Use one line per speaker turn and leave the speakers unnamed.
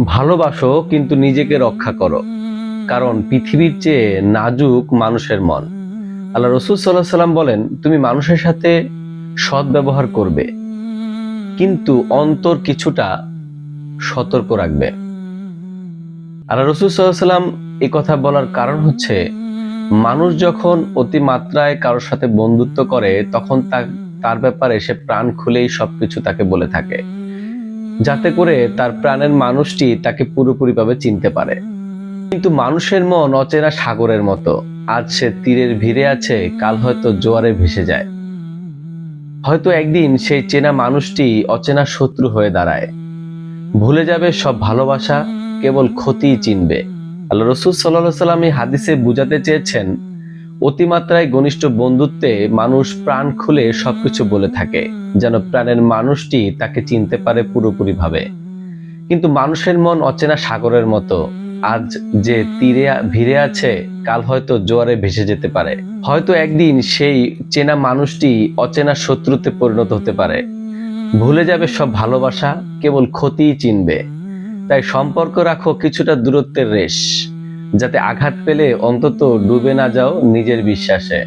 ভালোবাসো কিন্তু নিজেকে রক্ষা করো, কারণ পৃথিবীর চেয়ে নাজুক মানুষের মন। আল্লাহ রসুল সাল্লাহ সাল্লাম বলেন, তুমি মানুষের সাথে সৎ ব্যবহার করবে, কিন্তু অন্তর কিছুটা সতর্ক রাখবে। আল্লাহ রসুল সাল্লাহ সাল্লাম এই কথা বলার কারণ হচ্ছে, মানুষ যখন অতিমাত্রায় কারোর সাথে বন্ধুত্ব করে তখন তার ব্যাপারে সে প্রাণ খুলেই সবকিছু তাকে বলে থাকে, যাতে করে তার প্রাণের মানুষটি তাকে পুরোপুরিভাবে চিনতে পারে। কিন্তু মানুষের মন অচেনা সাগরের মতো। আজ সে তীরের ভিড়ে আছে, কাল হয়তো জোয়ারে ভেসে যায়। হয়তো একদিন সেই চেনা মানুষটি অচেনা শত্রু হয়ে দাঁড়ায়। ভুলে যাবে সব ভালোবাসা, কেবল ক্ষতিই চিনবে। আল্লাহ রসুল সাল্লাল্লাহু সাল্লাম এই হাদিসে বুঝাতে চেয়েছেন, অতিমাত্রায় ঘনিষ্ঠ বন্ধুত্বে মানুষ প্রাণ খুলে সবকিছু বলে থাকে, যেন প্রাণের মানুষটি তাকে চিনতে পারে পুরোপুরি ভাবে। কিন্তু মানুষের মন অচেনা সাগরের মতো। আজ যে তীরে ভিড়ে আছে, কাল হয়তো জোয়ারে ভেসে যেতে পারে। হয়তো একদিন সেই চেনা মানুষটি অচেনা শত্রুতে পরিণত হতে পারে। ভুলে যাবে সব ভালোবাসা, কেবল ক্ষতিই চিনবে। তাই সম্পর্ক রাখো কিছুটা দূরত্বের রেশ, যাতে আঘাত পেলে অন্তত ডুবে না যাও নিজের বিশ্বাসে।